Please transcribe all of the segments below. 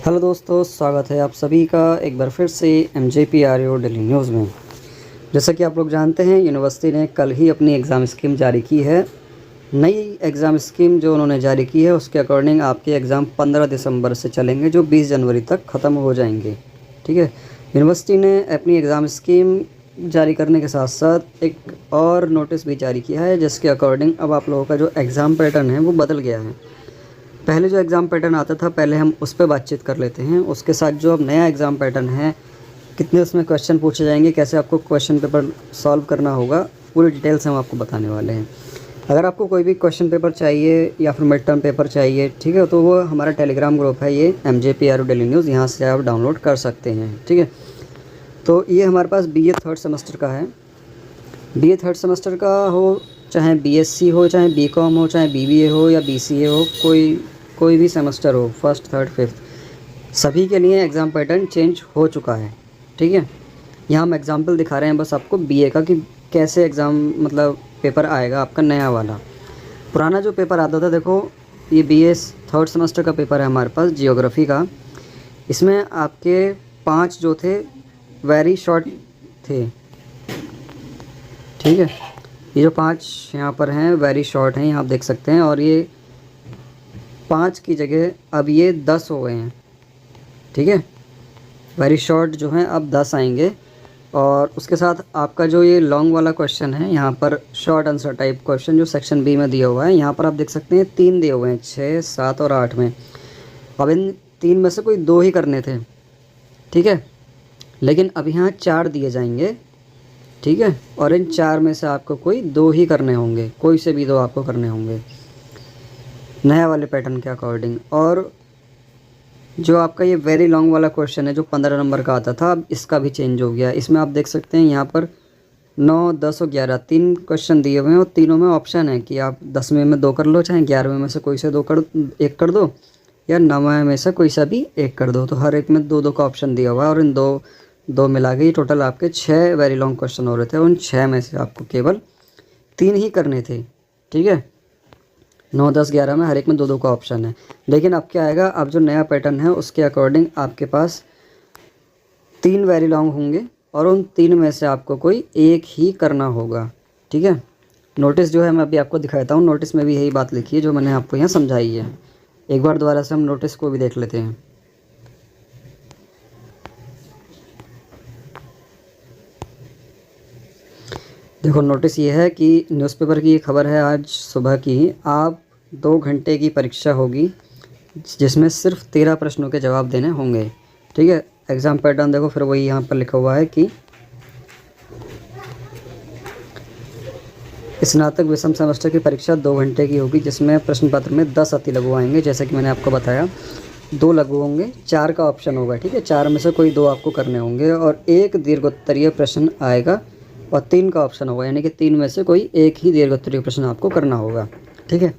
Hello दोस्तों, स्वागत है आप सभी का एक बार फिर से MJPRO डेली न्यूज़ में। जैसा कि आप लोग जानते हैं, यूनिवर्सिटी ने कल ही अपनी एग्ज़ाम स्कीम जारी की है। नई एग्ज़ाम स्कीम जो उन्होंने जारी की है उसके अकॉर्डिंग आपके एग्ज़ाम 15 दिसंबर से चलेंगे, जो 20 जनवरी तक ख़त्म हो जाएंगे। ठीक है, यूनिवर्सिटी ने अपनी एग्ज़ाम स्कीम जारी करने के साथ साथ एक और नोटिस भी जारी किया है, जिसके अकॉर्डिंग अब आप लोगों का जो एग्ज़ाम पैटर्न है वो बदल गया है। पहले जो एग्ज़ाम पैटर्न आता था, पहले हम उस पर बातचीत कर लेते हैं। उसके साथ जो अब नया एग्ज़ाम पैटर्न है, कितने उसमें क्वेश्चन पूछे जाएंगे, कैसे आपको क्वेश्चन पेपर सॉल्व करना होगा, पूरी डिटेल्स हम आपको बताने वाले हैं। अगर आपको कोई भी क्वेश्चन पेपर चाहिए या फिर मिड टर्म पेपर चाहिए, ठीक है, तो वो हमारा टेलीग्राम ग्रुप है, ये MJPRO डेली न्यूज़, यहाँ से आप डाउनलोड कर सकते हैं। ठीक है, तो ये हमारे पास BA थर्ड सेमेस्टर का है। BA थर्ड सेमेस्टर का हो, चाहे BSc हो, चाहे BCom हो, चाहे BBA हो या BCA हो, कोई भी सेमेस्टर हो, फर्स्ट थर्ड फिफ्थ, सभी के लिए एग्ज़ाम पैटर्न चेंज हो चुका है। ठीक है, यहाँ हम एग्जांपल दिखा रहे हैं बस आपको BA का, कि कैसे एग्ज़ाम मतलब पेपर आएगा आपका नया वाला। पुराना जो पेपर आता था, देखो ये BA थर्ड सेमेस्टर का पेपर है हमारे पास, जियोग्राफी का। इसमें आपके 5 जो थे वेरी शॉर्ट थे। ठीक है, ये जो 5 यहाँ पर हैं वेरी शॉर्ट हैं, यहाँ आप देख सकते हैं, और ये 5 की जगह अब ये 10 हो गए हैं। ठीक है, वेरी शॉर्ट जो हैं अब 10 आएंगे। और उसके साथ आपका जो ये लॉन्ग वाला क्वेश्चन है, यहाँ पर शॉर्ट आंसर टाइप क्वेश्चन जो सेक्शन B में दिया हुआ है, यहाँ पर आप देख सकते हैं 3 दिए हुए हैं, 6, 7 और 8 में। अब इन 3 में से कोई 2 ही करने थे। ठीक है, लेकिन अब यहाँ 4 दिए जाएंगे। ठीक है, और इन 4 में से आपको कोई 2 ही करने होंगे, कोई से भी 2 आपको करने होंगे नया वाले पैटर्न के अकॉर्डिंग। और जो आपका ये वेरी लॉन्ग वाला क्वेश्चन है जो 15 नंबर का आता था, अब इसका भी चेंज हो गया। इसमें आप देख सकते हैं यहाँ पर 9, 10 और 11 3 क्वेश्चन दिए हुए हैं, और तीनों में ऑप्शन है कि आप 10वें में 2 कर लो, चाहे 11वें में से कोई से 1 कर दो, या 9वें में से कोई सा भी 1 कर दो। तो हर एक में 2-2 का ऑप्शन दिया हुआ है, और इन दो मिला के टोटल आपके 6 वेरी लॉन्ग क्वेश्चन हो रहे थे। उन 6 में से आपको केवल 3 ही करने थे। ठीक है, 9, 10, 11 में हर एक में 2-2 का ऑप्शन है। लेकिन अब क्या आएगा, अब जो नया पैटर्न है उसके अकॉर्डिंग आपके पास 3 वेरी लॉन्ग होंगे, और उन 3 में से आपको कोई 1 ही करना होगा। ठीक है, नोटिस जो है मैं अभी आपको दिखाता हूँ, नोटिस में भी यही बात लिखी है जो मैंने आपको यहाँ समझाई है। एक बार दोबारा से हम नोटिस को भी देख लेते हैं। देखो, नोटिस ये है कि न्यूज़पेपर की ये खबर है आज सुबह की। आप 2 घंटे की परीक्षा होगी, जिसमें सिर्फ 13 प्रश्नों के जवाब देने होंगे। ठीक है, एग्ज़ाम पैटर्न देखो फिर वही यहाँ पर लिखा हुआ है कि स्नातक विषम सेमेस्टर की परीक्षा 2 घंटे की होगी, जिसमें प्रश्न पत्र में 10 अति लघु आएंगे। जैसे कि मैंने आपको बताया, 2 लघु होंगे, 4 का ऑप्शन होगा। ठीक है, 4 में से कोई 2 आपको करने होंगे, और 1 दीर्घोत्तरीय प्रश्न आएगा, और 3 का ऑप्शन होगा, यानी कि 3 में से कोई 1 ही दीर्घोत्तरीय प्रश्न आपको करना होगा। ठीक है,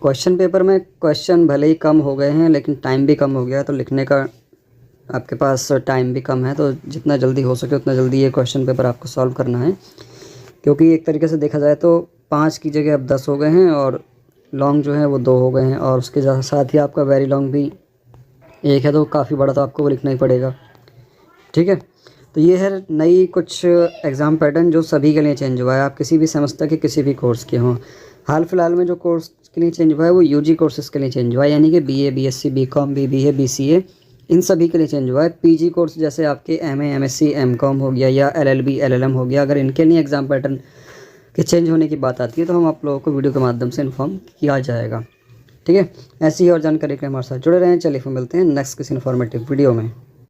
क्वेश्चन पेपर में क्वेश्चन भले ही कम हो गए हैं, लेकिन टाइम भी कम हो गया है, तो लिखने का आपके पास टाइम भी कम है। तो जितना जल्दी हो सके उतना जल्दी ये क्वेश्चन पेपर आपको सॉल्व करना है, क्योंकि एक तरीके से देखा जाए तो 5 की जगह अब 10 हो गए हैं, और लॉन्ग जो है वो 2 हो गए हैं, और उसके साथ ही आपका वेरी लॉन्ग भी 1 है, तो काफ़ी बड़ा तो आपको वो लिखना ही पड़ेगा। ठीक है, तो ये है नई कुछ एग्ज़ाम पैटर्न जो सभी के लिए चेंज हुआ है। आप किसी भी सेमेस्टर के किसी भी कोर्स के हों। हाल फिलहाल में जो कोर्स के लिए चेंज हुआ है वो UG कोर्सेज़ के लिए चेंज हुआ है, यानी कि BA, BSc, BCom, BBA, BCA, इन सभी के लिए चेंज हुआ है। PG कोर्स जैसे आपके MA, MSc, MCom हो गया, या LLB, LLM हो गया, अगर इनके लिए एग्ज़ाम पैटर्न के चेंज होने की बात आती है तो हम आप लोगों को वीडियो के माध्यम से इन्फॉर्म किया जाएगा। ठीक है, ऐसी ही और जानकारी के लिए हमारे साथ जुड़े रहें। चलिए फिर मिलते हैं नेक्स्ट किसी इन्फॉर्मेटिव वीडियो में।